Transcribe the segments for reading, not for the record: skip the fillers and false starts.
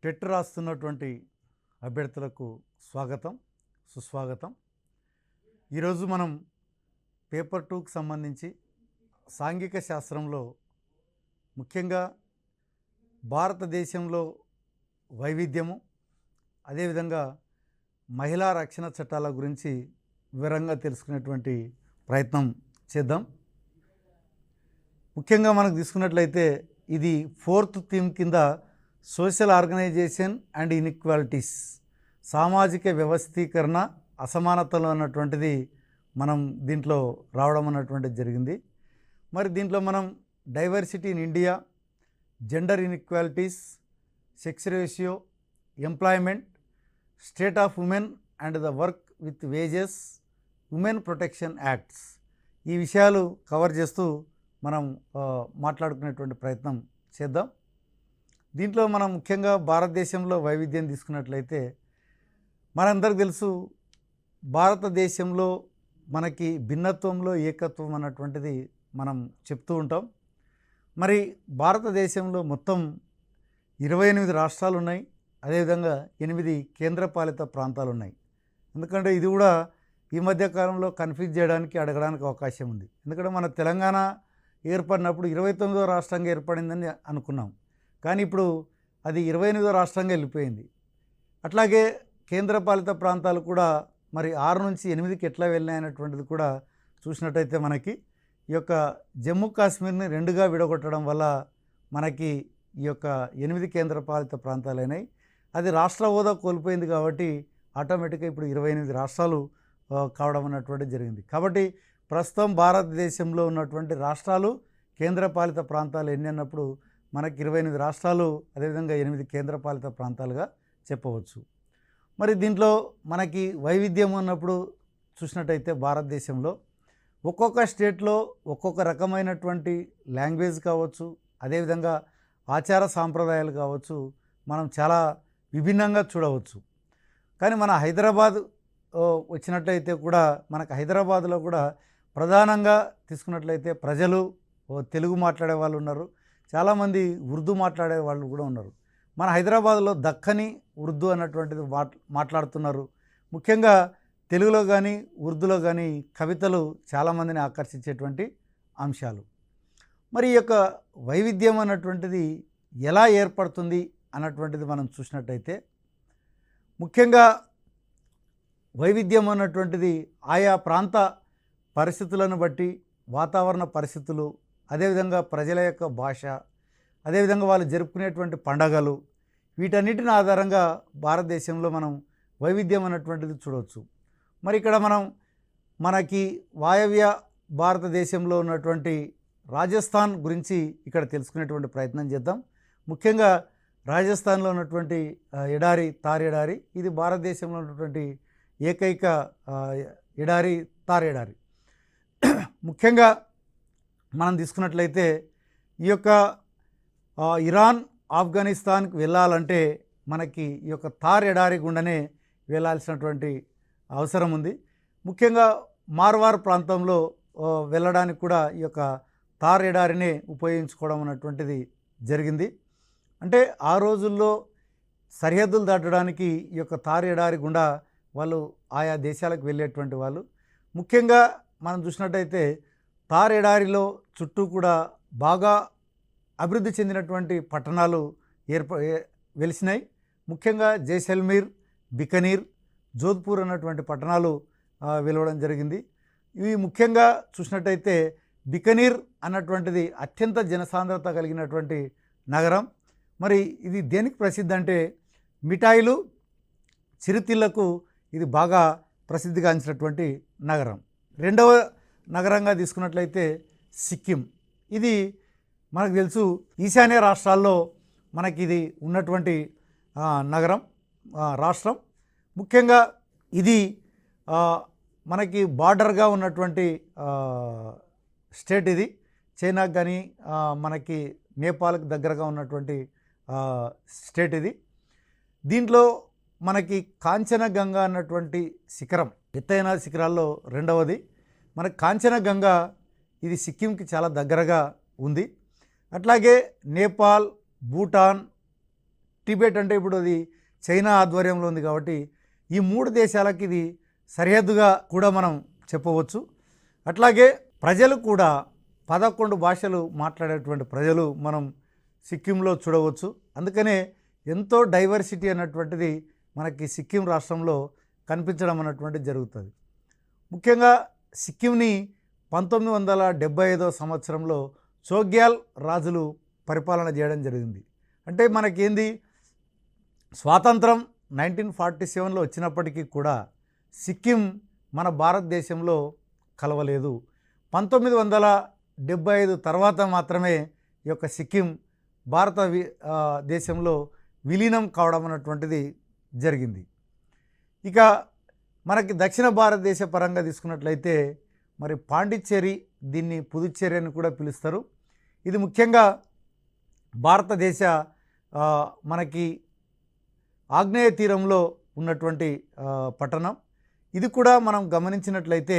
TET రాస్తున్నటువంటి అభ్యర్థులకు స్వాగతం, సుస్వాగతం. ఈరోజు మనం పేపర్ 2కి సంబంధించి సాంఘిక శాస్త్రంలో ముఖ్యంగా భారతదేశంలో వైవిధ్యము, అదేవిధంగా మహిళా రక్షణ చట్టాల గురించి వివరంగా తెలుసుకునేటువంటి ప్రయత్నం చేద్దాం. ముఖ్యంగా మనకు తీసుకున్నట్లయితే ఇది 4th థీమ్ కింద సోషల్ ఆర్గనైజేషన్ అండ్ ఇన్ఈక్వాలిటీస్, సామాజిక వ్యవస్థీకరణ, అసమానతలు అన్నటువంటిది మనం దీంట్లో రావడం అన్నటువంటిది జరిగింది. మరి దీంట్లో మనం diversity in India, gender inequalities, sex ratio, employment, state of women and the work with wages, women protection acts, ఈ విషయాలు కవర్ చేస్తూ మనం మాట్లాడుకునేటువంటి ప్రయత్నం చేద్దాం. దీంట్లో మనం ముఖ్యంగా భారతదేశంలో వైవిధ్యం తీసుకున్నట్లయితే మనందరికీ తెలుసు, భారతదేశంలో మనకి భిన్నత్వంలో ఏకత్వం అన్నటువంటిది మనం చెప్తూ ఉంటాం. మరి భారతదేశంలో మొత్తం 28 రాష్ట్రాలు ఉన్నాయి, అదేవిధంగా 8 కేంద్రపాలిత ప్రాంతాలు ఉన్నాయి. ఎందుకంటే ఇది కూడా ఈ మధ్య కాలంలో కన్ఫ్యూజ్ చేయడానికి, అడగడానికి అవకాశం ఉంది. ఎందుకంటే మన తెలంగాణ ఏర్పడినప్పుడు 29వ రాష్ట్రంగా ఏర్పడిందని అనుకున్నాం, కానీ ఇప్పుడు అది 28వ రాష్ట్రంగా వెళ్ళిపోయింది. అట్లాగే కేంద్రపాలిత ప్రాంతాలు కూడా మరి 6 నుంచి 8కి ఎట్లా వెళ్ళినాయనేటువంటిది కూడా చూసినట్టయితే మనకి ఈ యొక్క జమ్మూ కాశ్మీర్ని 2గా విడగొట్టడం వల్ల మనకి ఈ యొక్క 8 కేంద్రపాలిత ప్రాంతాలైనాయి. అది రాష్ట్ర హోదా కోల్పోయింది కాబట్టి ఆటోమేటిక్గా ఇప్పుడు 28 రాష్ట్రాలు కావడం అన్నటువంటిది జరిగింది. కాబట్టి ప్రస్తుతం భారతదేశంలో ఉన్నటువంటి రాష్ట్రాలు, కేంద్రపాలిత ప్రాంతాలు ఎన్ని అన్నప్పుడు మనకి 28 రాష్ట్రాలు, అదేవిధంగా 8 కేంద్రపాలిత ప్రాంతాలుగా చెప్పవచ్చు. మరి దీంట్లో మనకి వైవిధ్యం ఉన్నప్పుడు చూసినట్టయితే భారతదేశంలో ఒక్కొక్క స్టేట్లో ఒక్కొక్క రకమైనటువంటి లాంగ్వేజ్ కావచ్చు, అదేవిధంగా ఆచార సాంప్రదాయాలు కావచ్చు, మనం చాలా విభిన్నంగా చూడవచ్చు. కానీ మన హైదరాబాద్ వచ్చినట్లయితే కూడా మనకు హైదరాబాద్లో కూడా ప్రధానంగా తీసుకున్నట్లయితే ప్రజలు తెలుగు మాట్లాడే వాళ్ళు ఉన్నారు, చాలామంది ఉర్దూ మాట్లాడే వాళ్ళు కూడా ఉన్నారు. మన హైదరాబాద్లో దక్కని ఉర్దూ అన్నటువంటిది మాట్లాడుతున్నారు. ముఖ్యంగా తెలుగులో కానీ ఉర్దూలో కానీ కవితలు చాలామందిని ఆకర్షించేటువంటి అంశాలు. మరి ఈ యొక్క వైవిధ్యం అన్నటువంటిది ఎలా ఏర్పడుతుంది అన్నటువంటిది మనం చూసినట్టయితే ముఖ్యంగా వైవిధ్యం అన్నటువంటిది ఆయా ప్రాంత పరిస్థితులను బట్టి, వాతావరణ పరిస్థితులు, అదేవిధంగా ప్రజల యొక్క భాష, అదేవిధంగా వాళ్ళు జరుపుకునేటువంటి పండగలు, వీటన్నిటిని ఆధారంగా భారతదేశంలో మనం వైవిధ్యం అన్నటువంటిది చూడవచ్చు. మరి ఇక్కడ మనకి వాయవ్య భారతదేశంలో ఉన్నటువంటి రాజస్థాన్ గురించి ఇక్కడ తెలుసుకునేటువంటి ప్రయత్నం చేద్దాం. ముఖ్యంగా రాజస్థాన్లో ఉన్నటువంటి ఎడారి, థార్ ఎడారి, ఇది భారతదేశంలో ఉన్నటువంటి ఏకైక ఎడారి, థార్ ఎడారి. ముఖ్యంగా మనం తీసుకున్నట్లయితే ఈ యొక్క ఇరాన్, ఆఫ్ఘనిస్తాన్కి వెళ్ళాలంటే మనకి ఈ యొక్క థార్ ఎడారి గుండనే వెళ్ళాల్సినటువంటి అవసరం ఉంది. ముఖ్యంగా మార్వార్ ప్రాంతంలో వెళ్ళడానికి కూడా ఈ యొక్క థార్ ఎడారినే ఉపయోగించుకోవడం అన్నటువంటిది జరిగింది. అంటే ఆ రోజుల్లో సరిహద్దులు దాటడానికి ఈ యొక్క థార్ ఎడారి గుండా వాళ్ళు ఆయా దేశాలకు వెళ్ళేటువంటి వాళ్ళు. ముఖ్యంగా మనం చూసినట్టయితే థార్ ఎడారిలో చుట్టూ కూడా బాగా అభివృద్ధి చెందినటువంటి పట్టణాలు వెలిసినాయి. ముఖ్యంగా జైసల్మీర్, బికనీర్, జోధ్పూర్ అన్నటువంటి పట్టణాలు వెలవడం జరిగింది. ఇవి ముఖ్యంగా చూసినట్టయితే బికనీర్ అన్నటువంటిది అత్యంత జనసాంద్రత కలిగినటువంటి నగరం. మరి ఇది దేనికి ప్రసిద్ధి అంటే మిఠాయిలు, చిరుతిళ్లకు ఇది బాగా ప్రసిద్ధిగాంచినటువంటి నగరం. రెండవ నగరంగా తీసుకున్నట్లయితే సిక్కిం, ఇది మనకు తెలుసు ఈశాన్య రాష్ట్రాల్లో మనకి ఇది ఉన్నటువంటి నగరం, రాష్ట్రం. ముఖ్యంగా ఇది మనకి బార్డర్గా ఉన్నటువంటి స్టేట్. ఇది చైనాకు కానీ మనకి నేపాల్కి దగ్గరగా ఉన్నటువంటి స్టేట్ ఇది. దీంట్లో మనకి కాంచనగంగా అన్నటువంటి శిఖరం, ఎత్తైన శిఖరాల్లో రెండవది. మనకి కాంచనగంగా ఇది సిక్కింకి చాలా దగ్గరగా ఉంది. అట్లాగే నేపాల్, భూటాన్, టిబెట్ అంటే ఇప్పుడు అది చైనా ఆధ్వర్యంలో ఉంది కాబట్టి ఈ 3 దేశాలకి ఇది సరిహద్దుగా కూడా మనం చెప్పవచ్చు. అట్లాగే ప్రజలు కూడా 11 భాషలు మాట్లాడేటువంటి ప్రజలు మనం సిక్కింలో చూడవచ్చు. అందుకనే ఎంతో డైవర్సిటీ అన్నటువంటిది మనకి సిక్కిం రాష్ట్రంలో కనిపించడం అన్నటువంటిది జరుగుతుంది. ముఖ్యంగా సిక్కింని 1975వ సంవత్సరంలో చోగ్యాల్ రాజులు పరిపాలన చేయడం జరిగింది. అంటే మనకేంది స్వాతంత్రం 1947లో వచ్చినప్పటికీ కూడా సిక్కిం మన భారతదేశంలో కలవలేదు. 1975 తర్వాత మాత్రమే ఈ యొక్క సిక్కిం దేశంలో విలీనం కావడం అన్నటువంటిది జరిగింది. ఇక మనకి దక్షిణ భారతదేశ పరంగా తీసుకున్నట్లయితే మరి పాండిచ్చేరి, దీన్ని పుదుచ్చేరి అని కూడా పిలుస్తారు. ఇది ముఖ్యంగా భారతదేశ మనకి ఆగ్నేయ తీరంలో ఉన్నటువంటి పట్టణం. ఇది కూడా మనం గమనించినట్లయితే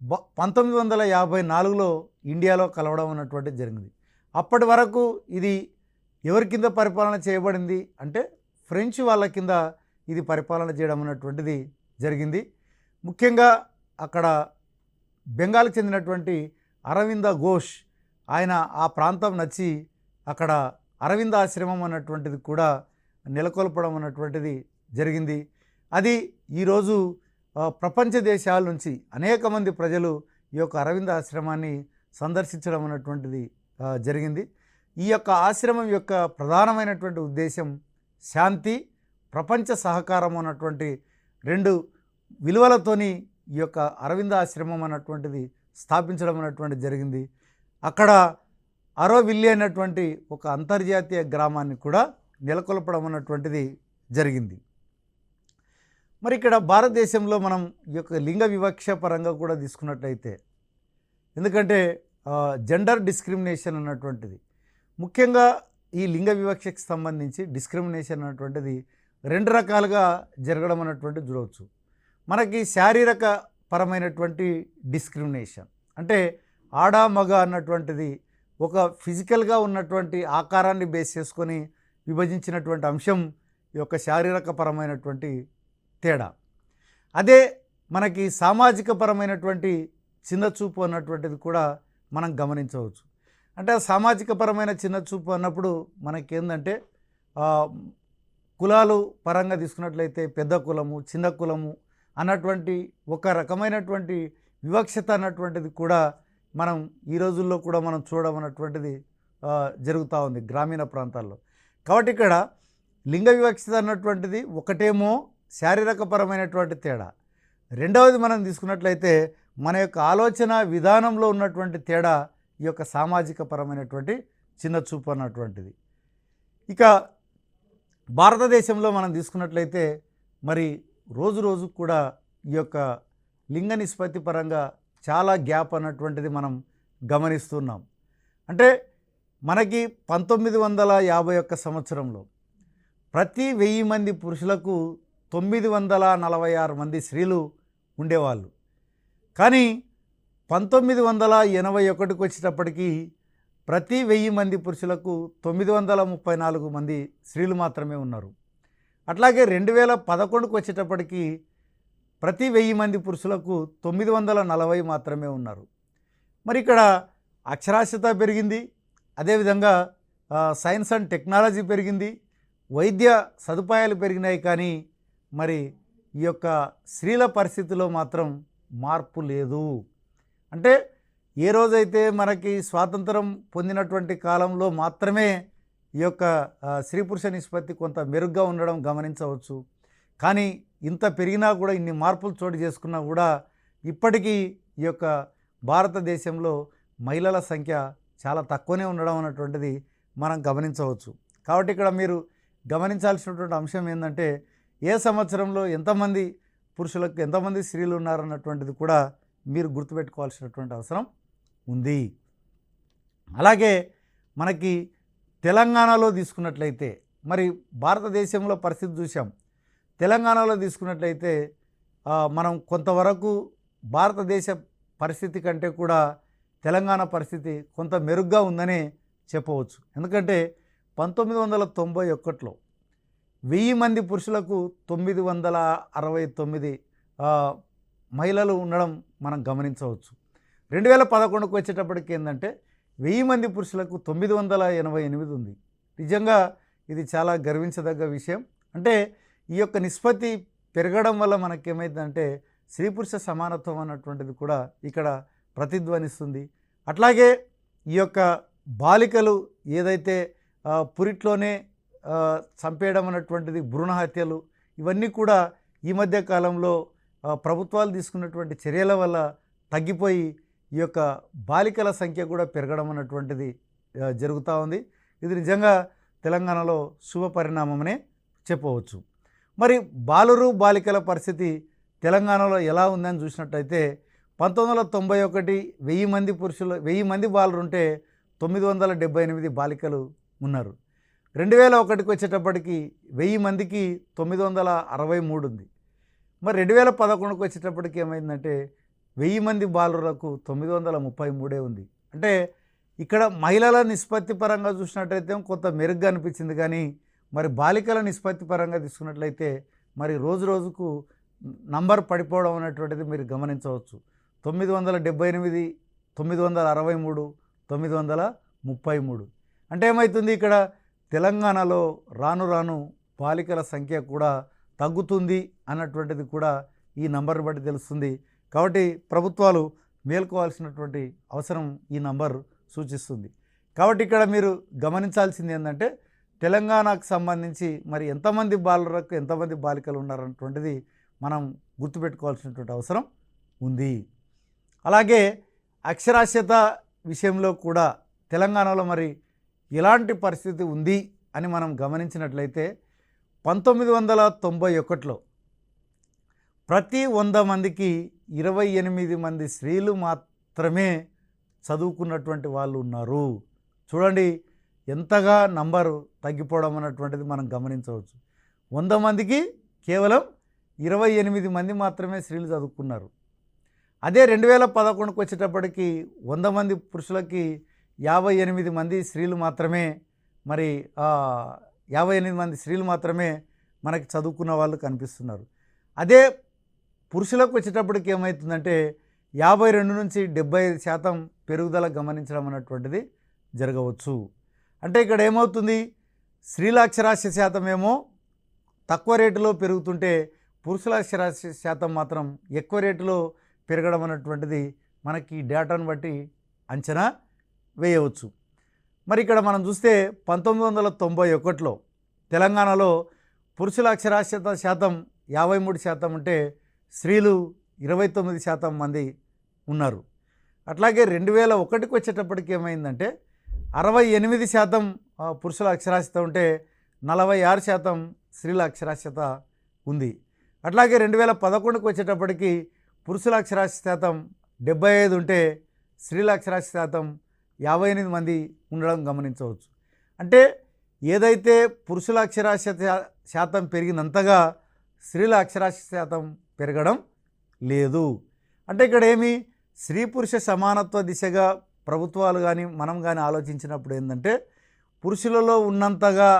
1954లో ఇండియాలో కలవడం అన్నటువంటిది జరిగింది. అప్పటి వరకు ఇది ఎవరి కింద పరిపాలన చేయబడింది అంటే ఫ్రెంచ్ వాళ్ళ కింద ఇది పరిపాలన చేయడం అన్నటువంటిది జరిగింది. ముఖ్యంగా అక్కడ బెంగాల్కి చెందినటువంటి అరవింద ఘోష్ ఆయన ఆ ప్రాంతం నచ్చి అక్కడ అరవింద ఆశ్రమం అన్నటువంటిది కూడా నెలకొల్పడం అన్నటువంటిది జరిగింది. అది ఈరోజు ప్రపంచ దేశాల నుంచి అనేక మంది ప్రజలు ఈ యొక్క అరవింద ఆశ్రమాన్ని సందర్శించడం అన్నటువంటిది జరిగింది. ఈ యొక్క ఆశ్రమం యొక్క ప్రధానమైనటువంటి ఉద్దేశం శాంతి, ప్రపంచ సహకారం అన్నటువంటి 2 విలువలతోని ఈ యొక్క అరవింద ఆశ్రమం అన్నటువంటిది స్థాపించడం అన్నటువంటిది జరిగింది. అక్కడ అరోవిల్లే అన్నటువంటి ఒక అంతర్జాతీయ గ్రామాన్ని కూడా నెలకొల్పడం అన్నటువంటిది జరిగింది. మరి ఇక్కడ భారతదేశంలో మనం ఈ యొక్క లింగ వివక్ష పరంగా కూడా తీసుకున్నట్లయితే, ఎందుకంటే జెండర్ డిస్క్రిమినేషన్ అన్నటువంటిది ముఖ్యంగా ఈ లింగ వివక్షకు సంబంధించి డిస్క్రిమినేషన్ అన్నటువంటిది 2 రకాలుగా జరగడం అన్నటువంటిది చూడవచ్చు. మనకి శారీరక పరమైనటువంటి డిస్క్రిమినేషన్ అంటే ఆడ మగ అన్నటువంటిది ఒక ఫిజికల్గా ఉన్నటువంటి ఆకారాన్ని బేస్ చేసుకొని విభజించినటువంటి అంశం ఈ యొక్క శారీరక పరమైనటువంటి తేడా. అదే మనకి సామాజిక పరమైనటువంటి చిన్నచూపు అన్నటువంటిది కూడా మనం గమనించవచ్చు. అంటే సామాజిక పరమైన చిన్నచూపు అన్నప్పుడు మనకేందంటే కులాలు పరంగా తీసుకున్నట్లయితే పెద్ద కులము, చిన్న కులము అన్నటువంటి ఒక రకమైనటువంటి వివక్షత అన్నటువంటిది కూడా మనం ఈ రోజుల్లో కూడా మనం చూడడం అన్నటువంటిది జరుగుతూ ఉంది గ్రామీణ ప్రాంతాల్లో. కాబట్టి ఇక్కడ లింగ వివక్షత అన్నటువంటిది ఒకటేమో శారీరక పరమైనటువంటి తేడా, రెండవది మనం తీసుకున్నట్లయితే మన యొక్క ఆలోచన విధానంలో ఉన్నటువంటి తేడా ఈ యొక్క సామాజిక పరమైనటువంటి చిన్న చూపు అన్నటువంటిది. ఇక భారతదేశంలో మనం తీసుకున్నట్లయితే మరి రోజు రోజు కూడా ఈ యొక్క లింగ నిష్పత్తి పరంగా చాలా గ్యాప్ అన్నటువంటిది మనం గమనిస్తున్నాం. అంటే మనకి 1951 సంవత్సరంలో ప్రతి 1000 మంది పురుషులకు 946 మంది స్త్రీలు ఉండేవాళ్ళు. కానీ 1981కి వచ్చేటప్పటికి ప్రతి 1000 మంది పురుషులకు 934 మంది స్త్రీలు మాత్రమే ఉన్నారు. అట్లాగే 2011కి వచ్చేటప్పటికి ప్రతి 1000 మంది పురుషులకు 940 మాత్రమే ఉన్నారు. మరి ఇక్కడ అక్షరాస్యత పెరిగింది, అదేవిధంగా సైన్స్ అండ్ టెక్నాలజీ పెరిగింది, వైద్య సదుపాయాలు పెరిగినాయి. కానీ మరి ఈ యొక్క స్త్రీల పరిస్థితిలో మాత్రం మార్పు లేదు. అంటే ఏ రోజైతే మనకి స్వాతంత్రం పొందినటువంటి కాలంలో మాత్రమే ఈ యొక్క స్త్రీ పురుష నిష్పత్తి కొంత మెరుగ్గా ఉండడం గమనించవచ్చు. కానీ ఇంత పెరిగినా కూడా, ఇన్ని మార్పులు చోటు చేసుకున్నా కూడా ఇప్పటికీ ఈ యొక్క భారతదేశంలో మహిళల సంఖ్య చాలా తక్కువనే ఉండడం అన్నటువంటిది మనం గమనించవచ్చు. కాబట్టి ఇక్కడ మీరు గమనించాల్సినటువంటి అంశం ఏంటంటే ఏ సంవత్సరంలో ఎంతమంది పురుషులకు ఎంతమంది స్త్రీలు ఉన్నారన్నటువంటిది కూడా మీరు గుర్తుపెట్టుకోవాల్సినటువంటి అవసరం ఉంది. అలాగే మనకి తెలంగాణలో తీసుకున్నట్లయితే మరి భారతదేశంలో పరిస్థితి చూసాం. తెలంగాణలో తీసుకున్నట్లయితే మనం కొంతవరకు భారతదేశ పరిస్థితి కంటే కూడా తెలంగాణ పరిస్థితి కొంత మెరుగ్గా ఉందనే చెప్పవచ్చు. ఎందుకంటే 1991లో 1000 మంది పురుషులకు 969 మహిళలు ఉండడం మనం గమనించవచ్చు. 2011కు వచ్చేటప్పటికి ఏంటంటే 1000 మంది పురుషులకు 988 ఉంది. నిజంగా ఇది చాలా గర్వించదగ్గ విషయం. అంటే ఈ యొక్క నిష్పత్తి పెరగడం వల్ల మనకేమైందంటే స్త్రీ పురుష సమానత్వం అన్నటువంటిది కూడా ఇక్కడ ప్రతిధ్వనిస్తుంది. అట్లాగే ఈ యొక్క బాలికలు ఏదైతే పురిట్లోనే చంపేయడం అన్నటువంటిది, భ్రూణ హత్యలు, ఇవన్నీ కూడా ఈ మధ్య కాలంలో ప్రభుత్వాలు తీసుకున్నటువంటి చర్యల వల్ల తగ్గిపోయి ఈ యొక్క బాలికల సంఖ్య కూడా పెరగడం అన్నటువంటిది జరుగుతూ ఉంది. ఇది నిజంగా తెలంగాణలో శుభ పరిణామమనే చెప్పవచ్చు. మరి బాలురు బాలికల పరిస్థితి తెలంగాణలో ఎలా ఉందని చూసినట్టయితే 1991 1000 మంది పురుషులు 1000 మంది బాలురు ఉంటే 978 బాలికలు ఉన్నారు. 2001కి వచ్చేటప్పటికి 1000 మందికి 963 ఉంది. మరి 2011కి వచ్చేటప్పటికి ఏమైందంటే 1000 మంది బాలురకు 933 ఉంది. అంటే ఇక్కడ మహిళల నిష్పత్తి పరంగా చూసినట్టయితే కొంత మెరుగ్గా అనిపించింది, కానీ మరి బాలికల నిష్పత్తి పరంగా తీసుకున్నట్లయితే మరి రోజు రోజుకు నంబర్ పడిపోవడం అనేటువంటిది మీరు గమనించవచ్చు. 978, 963, 933. అంటే ఏమవుతుంది, ఇక్కడ తెలంగాణలో రాను రాను బాలికల సంఖ్య కూడా తగ్గుతుంది అన్నటువంటిది కూడా ఈ నంబర్ని బట్టి తెలుస్తుంది. కాబట్టి ప్రభుత్వాలు మేల్కోవాల్సినటువంటి అవసరం ఈ నంబర్ సూచిస్తుంది. కాబట్టి ఇక్కడ మీరు గమనించాల్సింది ఏంటంటే తెలంగాణకు సంబంధించి మరి ఎంతమంది బాలురకు ఎంతమంది బాలికలు ఉన్నారన్నటువంటిది మనం గుర్తుపెట్టుకోవాల్సినటువంటి అవసరం ఉంది. అలాగే అక్షరాస్యత విషయంలో కూడా తెలంగాణలో మరి ఎలాంటి పరిస్థితి ఉంది అని మనం గమనించినట్లయితే 1991లో ప్రతి 100 మందికి 28 మంది స్త్రీలు మాత్రమే చదువుకున్నటువంటి వాళ్ళు ఉన్నారు. చూడండి ఎంతగా నంబరు తగ్గిపోవడం అన్నటువంటిది మనం గమనించవచ్చు. 100 మందికి కేవలం 28 మంది మాత్రమే స్త్రీలు చదువుకున్నారు. అదే 2011కు వచ్చేటప్పటికి 100 మంది పురుషులకి 58 మంది స్త్రీలు మాత్రమే, మరి 58 మంది స్త్రీలు మాత్రమే మనకి చదువుకున్న వాళ్ళు కనిపిస్తున్నారు. అదే పురుషులకు వచ్చేటప్పటికి ఏమవుతుందంటే 52 నుంచి 75% పెరుగుదల గమనించడం అన్నటువంటిది జరగవచ్చు. అంటే ఇక్కడ ఏమవుతుంది, స్త్రీల అక్షరాస్యత శాతం ఏమో తక్కువ రేటులో పెరుగుతుంటే పురుషుల అక్షరాస్యత శాతం మాత్రం ఎక్కువ రేటులో పెరగడం అన్నటువంటిది మనకి డేటాను బట్టి అంచనా వేయవచ్చు. మరి ఇక్కడ మనం చూస్తే 1991లో తెలంగాణలో పురుషుల అక్షరాస్యత శాతం 53% ఉంటే స్త్రీలు 29% మంది ఉన్నారు. అట్లాగే 2001కి వచ్చేటప్పటికి ఏమైందంటే 68% పురుషుల అక్షరాస్యత ఉంటే 46% స్త్రీల అక్షరాస్యత ఉంది. అట్లాగే 2011కి వచ్చేటప్పటికి పురుషుల అక్షరాస్యత శాతం 75 ఉంటే స్త్రీల అక్షరాస్యత శాతం 58 మంది ఉండడం గమనించవచ్చు. అంటే ఏదైతే పురుషుల అక్షరాస్యత శాతం పెరిగినంతగా స్త్రీల అక్షరాస్యత శాతం పెరగడం లేదు. అంటే ఇక్కడ ఏమి స్త్రీ పురుష సమానత్వ దిశగా ప్రభుత్వాలు కానీ మనం కానీ ఆలోచించినప్పుడు ఏంటంటే పురుషులలో ఉన్నంతగా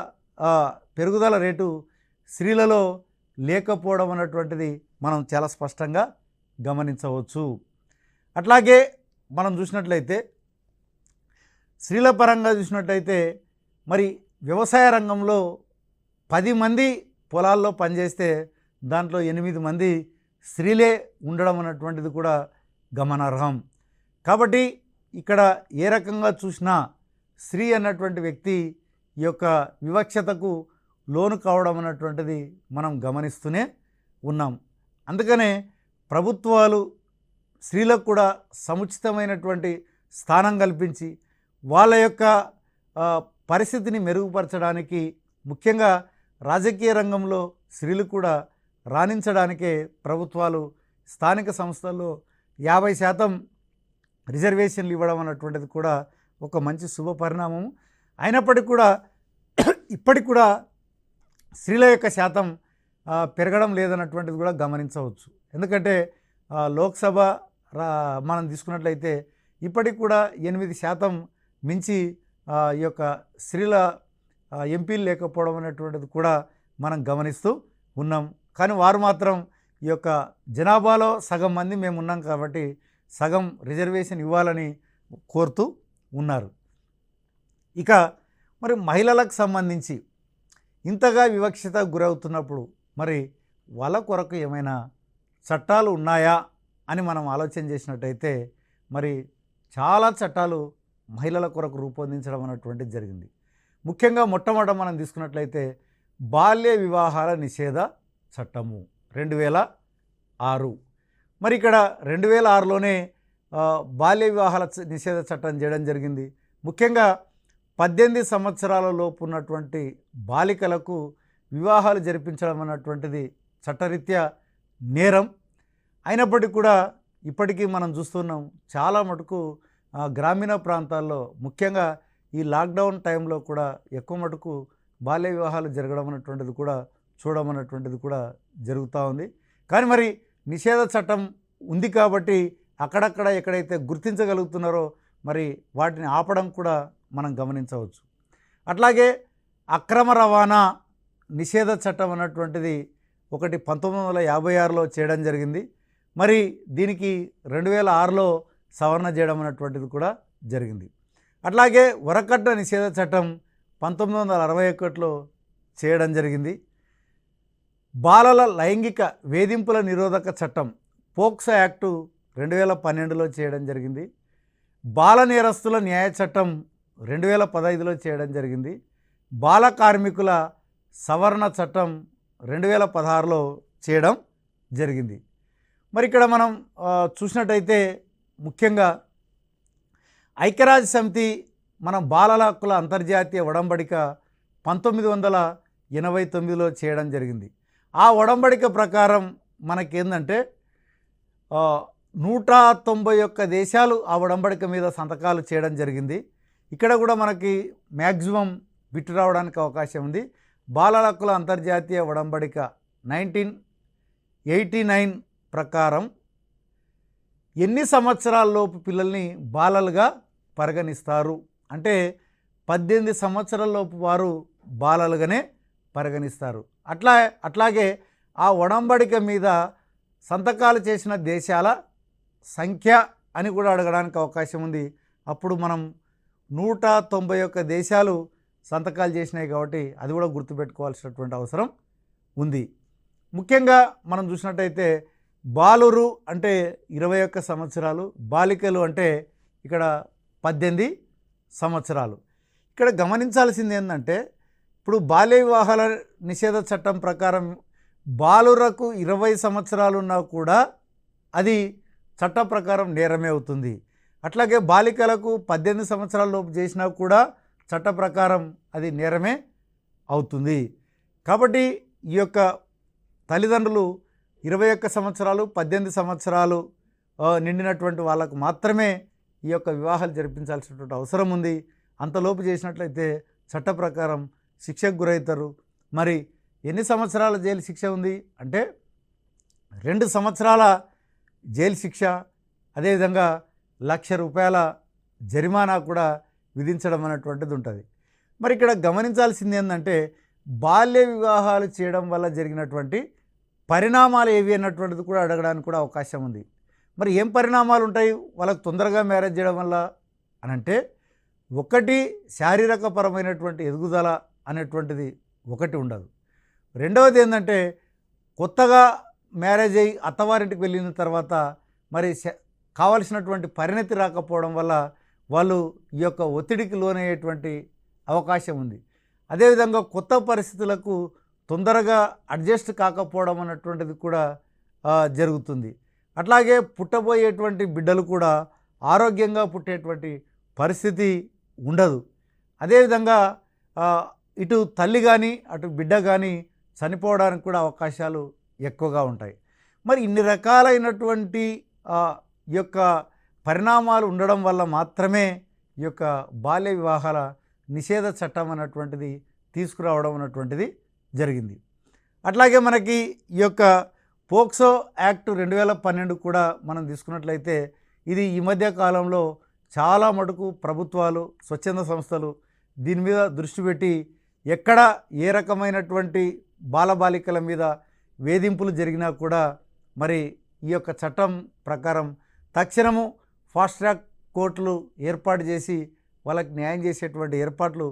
పెరుగుదల రేటు స్త్రీలలో లేకపోవడం అన్నటువంటిది మనం చాలా స్పష్టంగా గమనించవచ్చు. అట్లాగే మనం చూసినట్లయితే స్త్రీల పరంగా చూసినట్లయితే మరి వ్యవసాయ రంగంలో 10 మంది పొలాల్లో పనిచేస్తే దాంట్లో 8 మంది స్త్రీలే ఉండడం అన్నటువంటిది కూడా గమనార్హం. కాబట్టి ఇక్కడ ఏ రకంగా చూసినా స్త్రీ అన్నటువంటి వ్యక్తి ఈ యొక్క వివక్షతకు లోను కావడం అన్నటువంటిది మనం గమనిస్తూనే ఉన్నాం. అందుకనే ప్రభుత్వాలు స్త్రీలకు కూడా సముచితమైనటువంటి స్థానం కల్పించి వాళ్ళ యొక్క పరిస్థితిని మెరుగుపరచడానికి, ముఖ్యంగా రాజకీయ రంగంలో స్త్రీలు కూడా రాణించడానికే ప్రభుత్వాలు స్థానిక సంస్థల్లో 50% రిజర్వేషన్లు ఇవ్వడం అన్నటువంటిది కూడా ఒక మంచి శుభ పరిణామం. అయినప్పటికీ కూడా ఇప్పటికి కూడా స్త్రీల యొక్క శాతం పెరగడం లేదన్నటువంటిది కూడా గమనించవచ్చు. ఎందుకంటే లోక్సభ మనం తీసుకున్నట్లయితే ఇప్పటికి కూడా 8% మించి ఈ యొక్క స్త్రీల ఎంపీలు లేకపోవడం అనేటువంటిది కూడా మనం గమనిస్తూ ఉన్నాం. కానీ వారు మాత్రం ఈ యొక్క జనాభాలో సగం మంది మేము ఉన్నాం కాబట్టి సగం రిజర్వేషన్ ఇవ్వాలని కోరుతూ ఉన్నారు. ఇక మరి మహిళలకు సంబంధించి ఇంతగా వివక్షత గురవుతున్నప్పుడు మరి వాళ్ళ కొరకు ఏమైనా చట్టాలు ఉన్నాయా అని మనం ఆలోచన చేసినట్టయితే మరి చాలా చట్టాలు మహిళల కొరకు రూపొందించడం అన్నటువంటిది జరిగింది. ముఖ్యంగా మొట్టమొదట మనం తీసుకున్నట్లయితే బాల్య వివాహాల నిషేధ చట్టము 2006. మరి ఇక్కడ 2006లోనే బాల్య వివాహాల నిషేధ చట్టం చేయడం జరిగింది. ముఖ్యంగా 18 సంవత్సరాల లోపు ఉన్నటువంటి బాలికలకు వివాహాలు జరిపించడం అన్నటువంటిది చట్టరీత్యా నేరం. అయినప్పటికీ కూడా ఇప్పటికీ మనం చూస్తున్నాం చాలా మటుకు గ్రామీణ ప్రాంతాల్లో ముఖ్యంగా ఈ లాక్డౌన్ టైంలో కూడా ఎక్కువ మటుకు బాల్య వివాహాలు జరగడం అన్నటువంటిది కూడా చూడడం అన్నటువంటిది కూడా జరుగుతూ ఉంది. కానీ మరి నిషేధ చట్టం ఉంది కాబట్టి అక్కడక్కడ ఎక్కడైతే గుర్తించగలుగుతున్నారో మరి వాటిని ఆపడం కూడా మనం గమనించవచ్చు. అట్లాగే అక్రమ రవాణా నిషేధ చట్టం అన్నటువంటిది ఒకటి 1956లో చేయడం జరిగింది. మరి దీనికి 2006లో సవరణ చేయడం అన్నటువంటిది కూడా జరిగింది. అట్లాగే వరకట్న నిషేధ చట్టం 1961లో చేయడం జరిగింది. బాలల లైంగిక వేధింపుల నిరోధక చట్టం పోక్సో యాక్టు 2012లో చేయడం జరిగింది. బాల నేరస్తుల న్యాయ చట్టం 2015లో చేయడం జరిగింది. బాల కార్మికుల సవరణ చట్టం 2016లో చేయడం జరిగింది. మరి ఇక్కడ మనం చూసినట్టయితే ముఖ్యంగా ఐక్యరాజ్య సమితి మన బాలల హక్కుల అంతర్జాతీయ ఒడంబడిక 1989లో చేయడం జరిగింది. ఆ ఒడంబడిక ప్రకారం మనకేందంటే 191 దేశాలు ఆ ఒడంబడిక మీద సంతకాలు చేయడం జరిగింది. ఇక్కడ కూడా మనకి మ్యాక్సిమం బిట్టు రావడానికి అవకాశం ఉంది. బాలల హక్కుల అంతర్జాతీయ ఒడంబడిక 1989 ప్రకారం ఎన్ని సంవత్సరాలలోపు పిల్లల్ని బాలలుగా పరిగణిస్తారు అంటే 18 సంవత్సరాలలోపు వారు బాలలుగానే పరిగణిస్తారు. అట్లాగే ఆ ఒడంబడిక మీద సంతకాలు చేసిన దేశాల సంఖ్య అని కూడా అడగడానికి అవకాశం ఉంది. అప్పుడు మనం 191 దేశాలు సంతకాలు చేసినాయి కాబట్టి అది కూడా గుర్తుపెట్టుకోవాల్సినటువంటి అవసరం ఉంది. ముఖ్యంగా మనం చూసినట్టయితే బాలురు అంటే 21 సంవత్సరాలు, బాలికలు అంటే ఇక్కడ 18 సంవత్సరాలు. ఇక్కడ గమనించాల్సింది ఏంటంటే ఇప్పుడు బాల్య వివాహాల నిషేధ చట్టం ప్రకారం బాలురకు 20 సంవత్సరాలు ఉన్నా కూడా అది చట్ట ప్రకారం నేరమే అవుతుంది. అట్లాగే బాలికలకు 18 సంవత్సరాల లోపు చేసినా కూడా చట్ట ప్రకారం అది నేరమే అవుతుంది. కాబట్టి ఈ యొక్క తల్లిదండ్రులు 21 సంవత్సరాలు 18 సంవత్సరాలు నిండినటువంటి వాళ్ళకు మాత్రమే ఈ యొక్క వివాహాలు జరిపించాల్సినటువంటి అవసరం ఉంది. అంతలోపు చేసినట్లయితే చట్ట ప్రకారం శిక్షకు గురవుతారు. మరి ఎన్ని సంవత్సరాల జైలు శిక్ష ఉంది అంటే 2 సంవత్సరాల జైలు శిక్ష, అదేవిధంగా ₹1,00,000 జరిమానా కూడా విధించడం అనేటువంటిది ఉంటుంది. మరి ఇక్కడ గమనించాల్సింది ఏంటంటే బాల్య వివాహాలు చేయడం వల్ల జరిగినటువంటి పరిణామాలు ఏవి అన్నటువంటిది కూడా అడగడానికి కూడా అవకాశం ఉంది. మరి ఏం పరిణామాలు ఉంటాయి వాళ్ళకు తొందరగా మ్యారేజ్ చేయడం వల్ల అని అంటే ఒకటి శారీరకపరమైనటువంటి ఎదుగుదల అనేటువంటిది ఒకటి ఉండదు. రెండవది ఏంటంటే కొత్తగా మ్యారేజ్ అయ్యి అత్తవారింటికి వెళ్ళిన తర్వాత మరి కావలసినటువంటి పరిణతి రాకపోవడం వల్ల వాళ్ళు ఈ యొక్క ఒత్తిడికి లోనయ్యేటువంటి అవకాశం ఉంది. అదేవిధంగా కొత్త పరిస్థితులకు తొందరగా అడ్జస్ట్ కాకపోవడం అన్నటువంటిది కూడా జరుగుతుంది. అట్లాగే పుట్టబోయేటువంటి బిడ్డలు కూడా ఆరోగ్యంగా పుట్టేటువంటి పరిస్థితి ఉండదు. అదేవిధంగా ఇటు తల్లి కానీ అటు బిడ్డ కానీ చనిపోవడానికి కూడా అవకాశాలు ఎక్కువగా ఉంటాయి. మరి ఇన్ని రకాలైనటువంటి ఈ యొక్క పరిణామాలు ఉండడం వల్ల మాత్రమే ఈ యొక్క బాల్య వివాహాల నిషేధ చట్టం అన్నటువంటిది తీసుకురావడం అన్నటువంటిది జరిగింది. అట్లాగే మనకి ఈ యొక్క పోక్సో యాక్ట్ 2012 కూడా మనం తీసుకున్నట్లయితే ఇది ఈ మధ్య కాలంలో చాలా మటుకు ప్రభుత్వాలు, స్వచ్ఛంద సంస్థలు దీని మీద దృష్టి పెట్టి ఎక్కడ ఏ రకమైనటువంటి బాలబాలికల మీద వేధింపులు జరిగినా కూడా మరి ఈ యొక్క చట్టం ప్రకారం తక్షణము ఫాస్ట్ ట్రాక్ కోర్టులు ఏర్పాటు చేసి వాళ్ళకి న్యాయం చేసేటువంటి ఏర్పాట్లు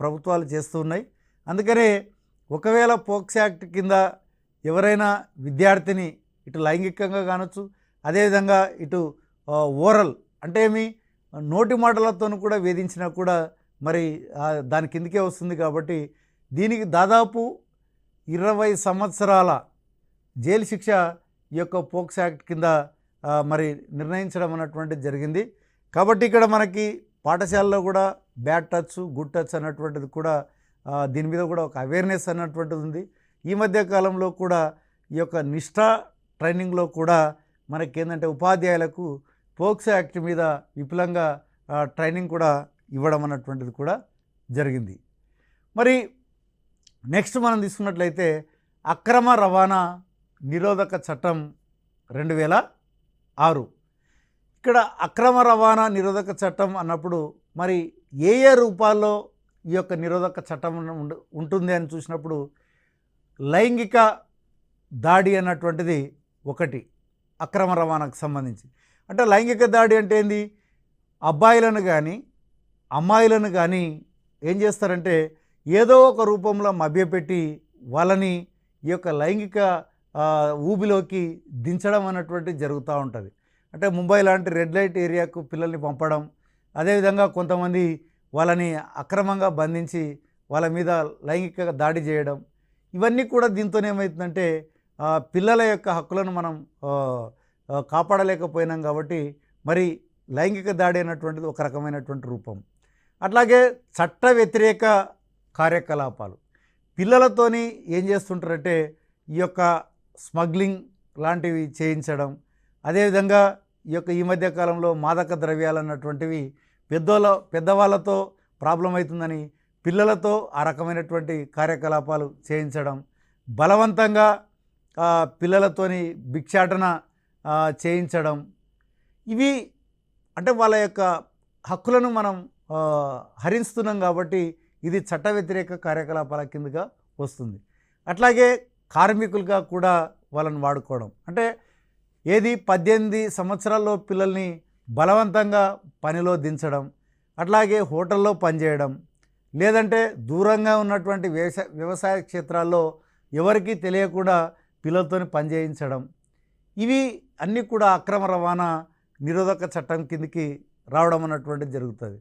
ప్రభుత్వాలు చేస్తూ ఉన్నాయి. అందుకనే ఒకవేళ పోక్సో యాక్ట్ కింద ఎవరైనా విద్యార్థిని ఇటు లైంగికంగా కానొచ్చు, అదేవిధంగా ఇటు ఓరల్ అంటే ఏమి నోటి మాటలతో కూడా వేధించినా కూడా మరి దాని కిందకే వస్తుంది. కాబట్టి దీనికి దాదాపు 20 సంవత్సరాల జైలు శిక్ష ఈ యొక్క పోక్సో యాక్ట్ కింద మరి నిర్ణయించడం అన్నటువంటిది జరిగింది. కాబట్టి ఇక్కడ మనకి పాఠశాలలో కూడా బ్యాడ్ టచ్ గుడ్ టచ్ అన్నటువంటిది కూడా దీని మీద కూడా ఒక అవేర్నెస్ అన్నటువంటిది ఉంది. ఈ మధ్య కాలంలో కూడా ఈ యొక్క నిష్ఠా ట్రైనింగ్లో కూడా మనకి ఏంటంటే ఉపాధ్యాయులకు పోక్సో యాక్ట్ మీద విపులంగా ట్రైనింగ్ కూడా ఇవ్వడం అన్నటువంటిది కూడా జరిగింది. మరి నెక్స్ట్ మనం తీసుకున్నట్లయితే అక్రమ రవాణా నిరోధక చట్టం 2006. ఇక్కడ అక్రమ రవాణా నిరోధక చట్టం అన్నప్పుడు మరి ఏ రూపాల్లో ఈ యొక్క నిరోధక చట్టం ఉంటుంది అని చూసినప్పుడు లైంగిక దాడి అన్నటువంటిది ఒకటి అక్రమ రవాణాకు సంబంధించి. అంటే లైంగిక దాడి అంటే ఏంది, అబ్బాయిలను కానీ అమ్మాయిలను కానీ ఏం చేస్తారంటే ఏదో ఒక రూపంలో మభ్యపెట్టి వాళ్ళని ఈ యొక్క లైంగిక ఊబిలోకి దించడం అన్నటువంటిది జరుగుతూ ఉంటుంది. అంటే ముంబై లాంటి రెడ్ లైట్ ఏరియాకు పిల్లల్ని పంపడం, అదేవిధంగా కొంతమంది వాళ్ళని అక్రమంగా బంధించి వాళ్ళ మీద లైంగిక దాడి చేయడం, ఇవన్నీ కూడా దీంతో ఏమవుతుందంటే పిల్లల యొక్క హక్కులను మనం కాపాడలేకపోయినాం. కాబట్టి మరి లైంగిక దాడి అనేటువంటిది ఒక రకమైనటువంటి రూపం. అట్లాగే చట్ట వ్యతిరేక కార్యకలాపాలు పిల్లలతోని ఏం చేస్తుంటారంటే ఈ యొక్క స్మగ్లింగ్ లాంటివి చేయించడం, అదేవిధంగా ఈ మధ్య కాలంలో మాదక ద్రవ్యాలు అన్నటువంటివి పెద్దవాళ్ళతో ప్రాబ్లం అవుతుందని పిల్లలతో ఆ రకమైనటువంటి కార్యకలాపాలు చేయించడం, బలవంతంగా పిల్లలతోని భిక్షాటన చేయించడం, ఇవి అంటే వాళ్ళ యొక్క హక్కులను మనం హరిస్తున్నాం. కాబట్టి ఇది చట్ట వ్యతిరేక కార్యకలాపాల కిందగా వస్తుంది. అట్లాగే కార్మికులుగా కూడా వాళ్ళని వాడుకోవడం, అంటే ఏది 18 సంవత్సరాల్లో పిల్లల్ని బలవంతంగా పనిలో దించడం, అట్లాగే హోటల్లో పనిచేయడం, లేదంటే దూరంగా ఉన్నటువంటి వ్యవసాయ క్షేత్రాల్లో ఎవరికీ తెలియకుండా పిల్లలతో పనిచేయించడం, ఇవి అన్నీ కూడా అక్రమ రవాణా నిరోధక చట్టం కిందికి రావడం అన్నటువంటిది జరుగుతుంది.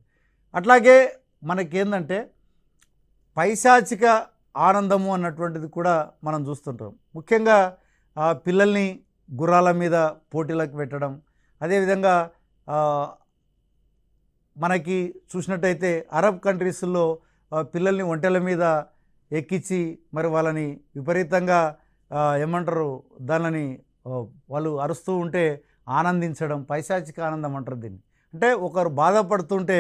అట్లాగే మనకేందంటే పైశాచిక ఆనందము అన్నటువంటిది కూడా మనం చూస్తుంటాం. ముఖ్యంగా పిల్లల్ని గుర్రాల మీద పోటీలకు పెట్టడం, అదేవిధంగా మనకి చూసినట్టయితే అరబ్ కంట్రీస్లో పిల్లల్ని ఒంటెల మీద ఎక్కించి మరి వాళ్ళని విపరీతంగా ఏమంటారు దానిని వాళ్ళు అరుస్తూ ఉంటే ఆనందించడం, పైశాచిక ఆనందం అంటారు దీన్ని. అంటే ఒకరు బాధపడుతుంటే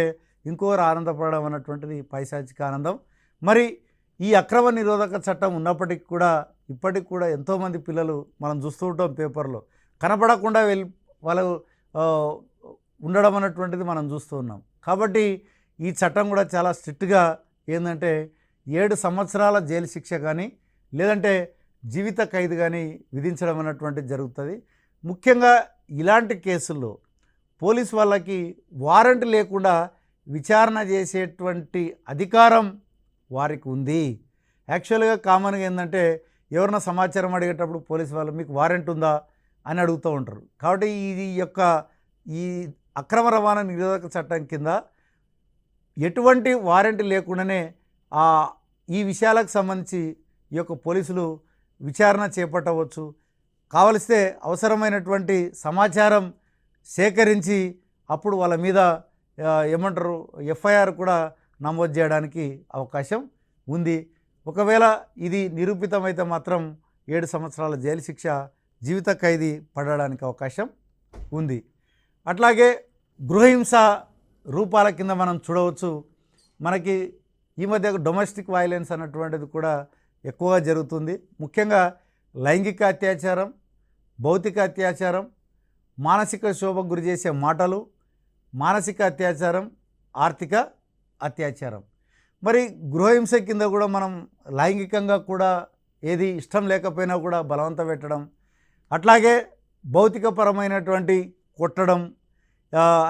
ఇంకొకరు ఆనందపడడం అన్నటువంటిది పైశాచిక ఆనందం. మరి ఈ అక్రమ నిరోధక చట్టం ఉన్నప్పటికీ కూడా ఇప్పటికి కూడా ఎంతోమంది పిల్లలు మనం చూస్తూ ఉంటాం పేపర్లో కనపడకుండా వాళ్ళు ఉండడం అన్నటువంటిది మనం చూస్తూ ఉన్నాం. కాబట్టి ఈ చట్టం కూడా చాలా స్ట్రిక్ట్గా ఏంటంటే 7 సంవత్సరాల జైలు శిక్ష కానీ లేదంటే జీవిత ఖైదు కానీ విధించడం అన్నటువంటిది జరుగుతుంది. ముఖ్యంగా ఇలాంటి కేసుల్లో పోలీస్ వాళ్ళకి వారెంట్ లేకుండా విచారణ చేసేటువంటి అధికారం వారికి ఉంది. యాక్చువల్గా కామన్గా ఏంటంటే ఎవరైనా సమాచారం అడిగేటప్పుడు పోలీసు వాళ్ళు మీకు వారెంట్ ఉందా అని అడుగుతూ ఉంటారు. కాబట్టి ఈ అక్రమ రవాణా నిరోధక చట్టం కింద ఎటువంటి వారెంట్ లేకుండానే ఈ విషయాలకు సంబంధించి ఈ యొక్క పోలీసులు విచారణ చేపట్టవచ్చు. కావలిస్తే అవసరమైనటువంటి సమాచారం సేకరించి అప్పుడు వాళ్ళ మీద ఏమంటారు ఎఫ్ఐఆర్ కూడా నమోదు చేయడానికి అవకాశం ఉంది. ఒకవేళ ఇది నిరూపితమైతే మాత్రం 7 సంవత్సరాల జైలు శిక్ష, జీవిత ఖైదీ పడడానికి అవకాశం ఉంది. అట్లాగే గృహహింస రూపాల కింద మనం చూడవచ్చు. మనకి ఈ మధ్య డొమెస్టిక్ వైలెన్స్ అన్నటువంటిది కూడా ఎక్కువగా జరుగుతుంది. ముఖ్యంగా లైంగిక అత్యాచారం, భౌతిక అత్యాచారం, మానసిక శోభకు గురి చేసే మాటలు, మానసిక అత్యాచారం, ఆర్థిక అత్యాచారం. మరి గృహహింస కింద కూడా మనం లైంగికంగా కూడా ఏది ఇష్టం లేకపోయినా కూడా బలవంత పెట్టడం, అట్లాగే భౌతికపరమైనటువంటి కొట్టడం,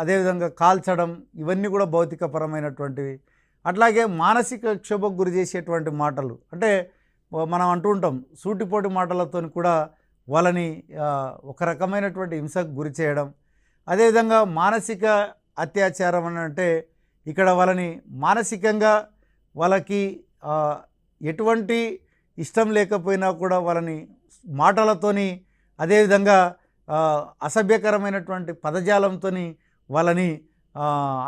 అదేవిధంగా కాల్చడం, ఇవన్నీ కూడా భౌతికపరమైనటువంటివి. అట్లాగే మానసిక క్షోభకు గురి చేసేటువంటి మాటలు, అంటే మనం అంటూ ఉంటాం సూటిపోటి మాటలతో కూడా వాళ్ళని ఒక రకమైనటువంటి హింసకు గురి చేయడం. అదేవిధంగా మానసిక అత్యాచారం అని అంటే ఇక్కడ వాళ్ళని మానసికంగా వాళ్ళకి ఎటువంటి ఇష్టం లేకపోయినా కూడా వాళ్ళని మాటలతోని, అదేవిధంగా అసభ్యకరమైనటువంటి పదజాలంతో వాళ్ళని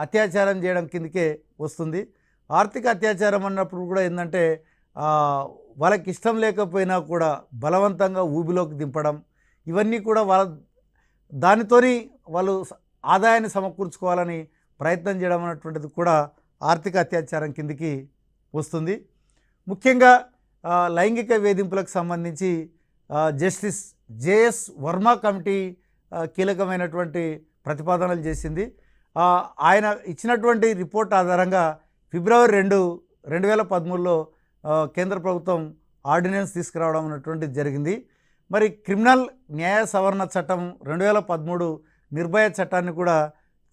అత్యాచారం చేయడం కిందకే వస్తుంది. ఆర్థిక అత్యాచారం అన్నప్పుడు కూడా ఏంటంటే వాళ్ళకి ఇష్టం లేకపోయినా కూడా బలవంతంగా ఊబిలోకి దింపడం, ఇవన్నీ కూడా దానితోని వాళ్ళు ఆదాయాన్ని సమకూర్చుకోవాలని ప్రయత్నం చేయడం అన్నటువంటిది కూడా ఆర్థిక అత్యాచారం కిందికి వస్తుంది. ముఖ్యంగా లైంగిక వేధింపులకు సంబంధించి జస్టిస్ జేఎస్ వర్మ కమిటీ కీలకమైనటువంటి ప్రతిపాదనలు చేసింది. ఆయన ఇచ్చినటువంటి రిపోర్ట్ ఆధారంగా ఫిబ్రవరి 2, 2013లో కేంద్ర ప్రభుత్వం ఆర్డినెన్స్ తీసుకురావడం అన్నటువంటిది జరిగింది. మరి క్రిమినల్ న్యాయ సవరణ చట్టం 2013 నిర్భయ చట్టాన్ని కూడా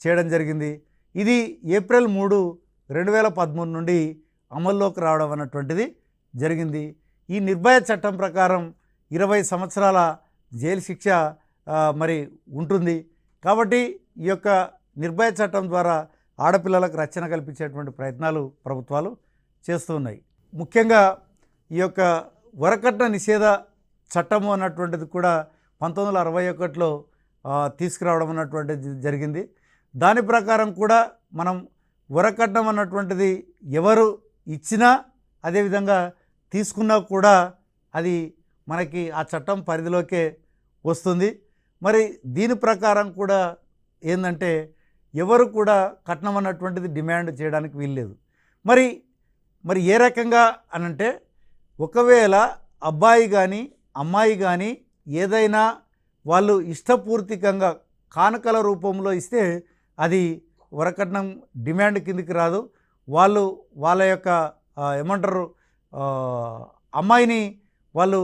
చేయడం జరిగింది. ఇది ఏప్రిల్ 3, 2013 నుండి అమల్లోకి రావడం అన్నటువంటిది జరిగింది. ఈ నిర్భయ చట్టం ప్రకారం 20 సంవత్సరాల జైలు శిక్ష మరి ఉంటుంది. కాబట్టి ఈ యొక్క నిర్భయ చట్టం ద్వారా ఆడపిల్లలకు రక్షణ కల్పించేటువంటి ప్రయత్నాలు ప్రభుత్వాలు చేస్తూ ఉన్నాయి. ముఖ్యంగా ఈ యొక్క వరకట్న నిషేధ చట్టము అన్నటువంటిది కూడా 1961లో తీసుకురావడం అన్నటువంటిది జరిగింది. దాని ప్రకారం కూడా మనం వరకట్నం అన్నటువంటిది ఎవరు ఇచ్చినా, అదేవిధంగా తీసుకున్నా కూడా అది మనకి ఆ చట్టం పరిధిలోకే వస్తుంది. మరి దీని ప్రకారం కూడా ఏంటంటే ఎవరు కూడా కట్నం అన్నటువంటిది డిమాండ్ చేయడానికి వీల్లేదు. మరి ఏ రకంగా అనంటే, ఒకవేళ అబ్బాయి కానీ అమ్మాయి కానీ ఏదైనా వాళ్ళు ఇష్టపూర్తికంగా కానుకల రూపంలో ఇస్తే అది వరకట్నం డిమాండ్ కిందికి రాదు. వాళ్ళ యొక్క ఏమంటారు అమ్మాయిని వాళ్ళు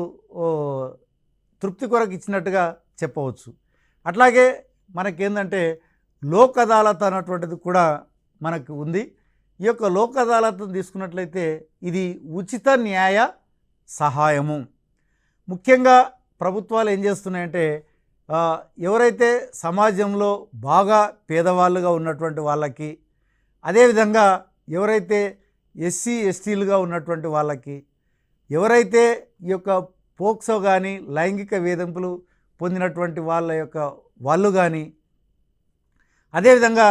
తృప్తి కొరకు ఇచ్చినట్టుగా చెప్పవచ్చు. అట్లాగే మనకేందంటే లోక్ అదాలత్ అన్నటువంటిది కూడా మనకు ఉంది. ఈ యొక్క లోక్ అదాలత్ను తీసుకున్నట్లయితే ఇది ఉచిత న్యాయ సహాయము. ముఖ్యంగా ప్రభుత్వాలు ఏం చేస్తున్నాయంటే ఎవరైతే సమాజంలో బాగా పేదవాళ్ళుగా ఉన్నటువంటి వాళ్ళకి, అదేవిధంగా ఎవరైతే ఎస్సీ ఎస్టీలుగా ఉన్నటువంటి వాళ్ళకి, ఎవరైతే ఈ యొక్క పోక్సో కానీ లైంగిక వేధింపులు పొందినటువంటి వాళ్ళు కానీ, అదేవిధంగా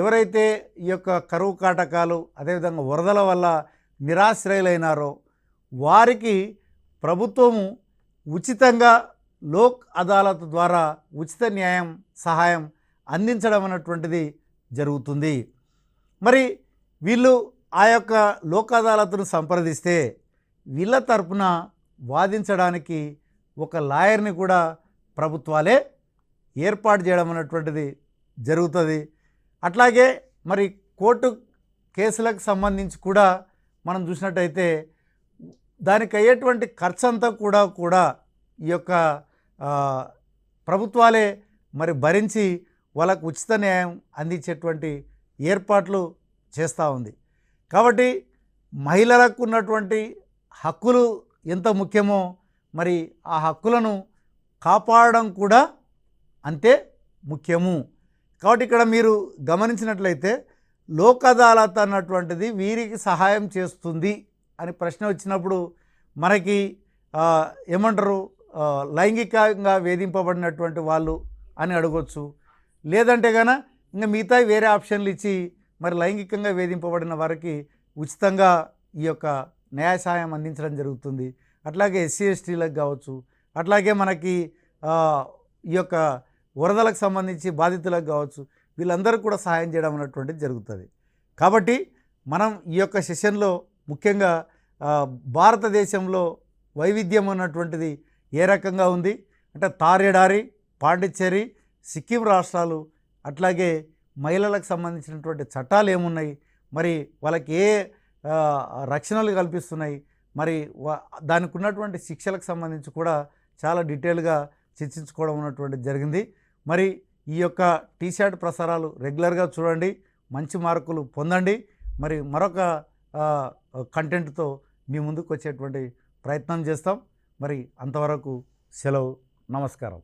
ఎవరైతే ఈ యొక్క కరువు కాటకాలు, అదేవిధంగా వరదల వల్ల నిరాశ్రయులైనారో వారికి ప్రభుత్వము ఉచితంగా లోక్ అదాలత్ ద్వారా ఉచిత న్యాయం సహాయం అందించడం అన్నటువంటిది జరుగుతుంది. మరి వీళ్ళు ఆ యొక్క లోక్ అదాలత్ను సంప్రదిస్తే వీళ్ళ తరపున వాదించడానికి ఒక లాయర్ని కూడా ప్రభుత్వాలే ఏర్పాటు చేయడం అన్నటువంటిది జరుగుతుంది. అట్లాగే మరి కోర్టు కేసులకు సంబంధించి కూడా మనం చూసినట్టయితే దానికి అయ్యేటువంటి ఖర్చు అంతా కూడా ఈ యొక్క ప్రభుత్వాలే మరి భరించి వాళ్ళకు ఉచిత న్యాయం అందించేటువంటి ఏర్పాట్లు చేస్తూ ఉంది. కాబట్టి మహిళలకు ఉన్నటువంటి హక్కులు ఎంత ముఖ్యమో మరి ఆ హక్కులను కాపాడడం కూడా అంతే ముఖ్యము. కాబట్టి ఇక్కడ మీరు గమనించినట్లయితే లోక్ అదాలత్ అన్నటువంటిది వీరికి సహాయం చేస్తుంది అని ప్రశ్న వచ్చినప్పుడు మనకి ఏమంటారు లైంగికంగా వేధింపబడినటువంటి వాళ్ళు అని అడగొచ్చు. లేదంటే కనుక ఇంకా మిగతా వేరే ఆప్షన్లు ఇచ్చి మరి లైంగికంగా వేధింపబడిన వారికి ఉచితంగా ఈ యొక్క న్యాయ సహాయం అందించడం జరుగుతుంది. అట్లాగే ఎస్సీ ఎస్టీలకు కావచ్చు, అట్లాగే మనకి ఈ యొక్క వరదలకు సంబంధించి బాధితులకు కావచ్చు, వీళ్ళందరూ కూడా సహాయం చేయడం అన్నటువంటిది జరుగుతుంది. కాబట్టి మనం ఈ యొక్క సెషన్లో ముఖ్యంగా భారతదేశంలో వైవిధ్యం అన్నటువంటిది ఏ రకంగా ఉంది అంటే తారేడారి, పాండిచ్చేరి, సిక్కిం రాష్ట్రాలు, అట్లాగే మహిళలకు సంబంధించినటువంటి చట్టాలు ఏమున్నాయి, మరి వాళ్ళకి ఏ రక్షణలు కల్పిస్తున్నాయి, మరి దానికి ఉన్నటువంటి శిక్షలకు సంబంధించి కూడా చాలా డీటెయిల్గా చర్చించుకోవడం ఉన్నటువంటి జరిగింది. మరి ఈ యొక్క టీశాట్ ప్రసారాలు రెగ్యులర్గా చూడండి, మంచి మార్కులు పొందండి. మరి మరొక కంటెంట్తో మీ ముందుకు వచ్చేటువంటి ప్రయత్నం చేస్తాం. మరి అంతవరకు సెలవు, నమస్కారం.